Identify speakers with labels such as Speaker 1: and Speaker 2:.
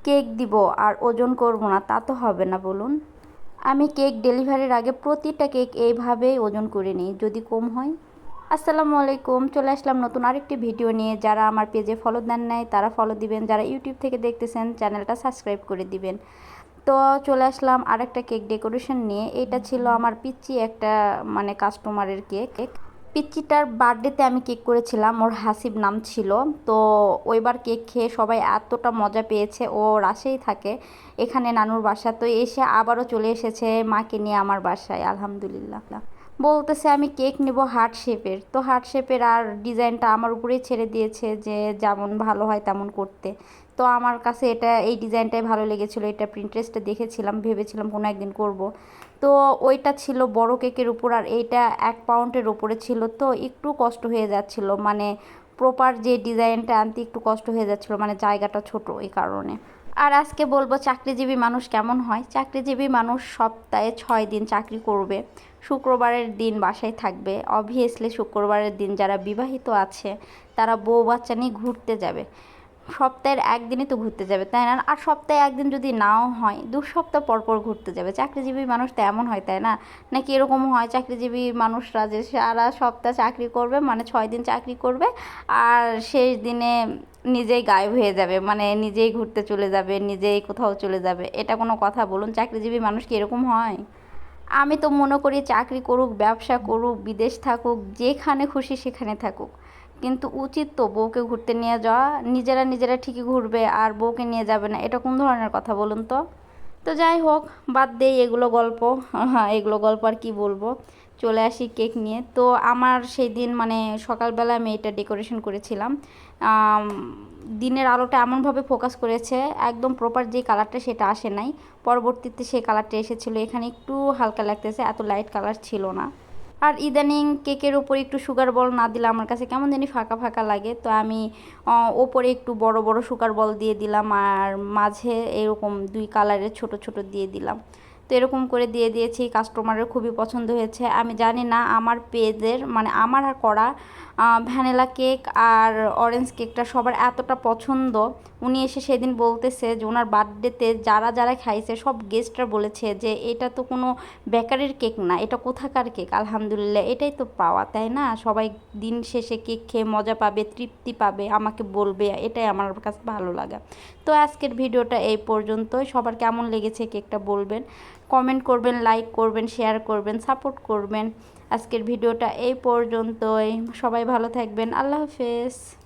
Speaker 1: Cake দিব আর ওজন করব না, তা তো হবে না বলুন। আমি কেক ডেলিভারির আগে প্রতিটা কেক এইভাবেই ওজন করে নিই, যদি কম হয়। আসসালামু আলাইকুম, চলে আসলাম নতুন আরেকটি ভিডিও নিয়ে। যারা আমার পেজে ফলো দেন নাই তারা ফলো দিবেন, যারা ইউটিউব থেকে দেখতেছেন চ্যানেলটা সাবস্ক্রাইব করে দিবেন। তো চলে আসলাম আরেকটা কেক ডেকোরেশন নিয়ে। এটা ছিল আমার পিচ্চি একটা মানে কাস্টমারের কেক। পিচ্চিটার বার্থডেতে আমি কেক করেছিলাম, ওর হাসিব নাম ছিল। তো ওইবার কেক খেয়ে সবাই এতটা মজা পেয়েছে। ও রাশেই থাকে, এখানে নানুর বাসা, তো এসে আবারও চলে এসেছে মাকে নিয়ে আমার বাসায়। আলহামদুলিল্লাহ। বলতেছে আমি কেক নেব হার্ট শেপের। তো হার্ট শেপের আর ডিজাইনটা আমার উপরেই ছেড়ে দিয়েছে যে যেমন ভালো হয় তেমন করতে। তো আমার কাছে এই ডিজাইনটাই ভালো লেগেছিলো। এটা প্রিন্টারেস্টে দেখেছিলাম, ভেবেছিলাম কোনো একদিন করব। তো ওইটা ছিল বড় কেকের উপর, আর এইটা 1 পাউন্ডের উপরে ছিল। তো একটু কষ্ট হয়ে যাচ্ছিল, মানে প্রপার যে ডিজাইনটা আনতে একটু কষ্ট হয়ে যাচ্ছিলো, মানে জায়গাটা ছোট এই কারণে। আর আজকে বলবো চাকরিজীবী মানুষ কেমন হয়। চাকরিজীবী মানুষ সপ্তাহে 6 দিন চাকরি করবে, শুক্রবারের দিন বাসায় থাকবে। অবভিয়াসলি শুক্রবারের দিন যারা বিবাহিত আছে তারা বউ বাচ্চা নিয়ে ঘুরতে যাবে। সপ্তাহের একদিনই তো ঘুরতে যাবে, তাই না? আর সপ্তাহে একদিন যদি নাও হয় 2 সপ্তাহ পর পর ঘুরতে যাবে। চাকরিজীবী মানুষ তো এমন হয়, তাই না? নাকি এরকম হয় চাকরিজীবী মানুষরা যে সারা সপ্তাহ চাকরি করবে, মানে 6 দিন চাকরি করবে, আর শেষ দিনে নিজেই গায়েব হয়ে যাবে, মানে নিজেই ঘুরতে চলে যাবে, নিজেই কোথাও চলে যাবে। এটা কোনো কথা বলুন? চাকরিজীবী মানুষ কি এরকম হয়? আমি তো মনে করি চাকরি করুক, ব্যবসা করুক, বিদেশ থাকুক, যেখানে খুশি সেখানে থাকুক, কিন্তু উচিত তো বউকে ঘুরতে নিয়ে যাওয়া। নিজেরা নিজেরা ঠিকই ঘুরবে আর বউকে নিয়ে যাবে না, এটা কোন ধরনের কথা বলুন তো? তো যাই হোক, বাদ দেই এগুলো গল্প। হ্যাঁ, এগুলো গল্প আর কি বলবো। চলে আসি কেক নিয়ে। তো আমার সেই দিন মানে সকালবেলা আমি এটা ডেকোরেশন করেছিলাম। দিনের আলোটা এমনভাবে ফোকাস করেছে, একদম প্রপার যে কালারটা সেটা আসে নাই। পরবর্তীতে সেই কালারটা এসেছিলো। এখানে একটু হালকা লাগতেছে, এত লাইট কালার ছিল না। আর ইদানিং কেকের উপর একটু সুগার বল না দিলে আমার কাছে কেমন জানি ফাঁকা ফাঁকা লাগে। তো আমি ওপরে একটু বড় বড় সুগার বল দিয়ে দিলাম, আর মাঝে এরকম 2 কালারের ছোট ছোট দিয়ে দিলাম। তো এরকম করে দিয়ে দিয়েছি, কাস্টমারের খুবই পছন্দ হয়েছে। আমি জানি না আমার পেজের মানে আমার আর করা ভ্যানিলা কেক আর অরেঞ্জ কেকটা সবার এতটা পছন্দ। উনি এসে সেদিন বলতেছে যে ওনার বার্থডেতে যারা যারা খাইছে সব গেস্টরা বলেছে যে এটা তো কোনো বেকারির কেক না, এটা কোথাকার কেক। আলহামদুলিল্লাহ, এটাই তো পাওয়া, তাই না? সবাই দিন শেষে কেক খেয়ে মজা পাবে, তৃপ্তি পাবে, আমাকে বলবে, এটাই আমার কাছে ভালো লাগা। তো আজকের ভিডিওটা এই পর্যন্তই। সবার কেমন লেগেছে কেকটা বলবেন, কমেন্ট করবেন, লাইক করবেন, শেয়ার করবেন, সাপোর্ট করবেন। আজকের ভিডিওটা এই পর্যন্তই। সবাই ভালো থাকবেন। আল্লাহ হাফেজ।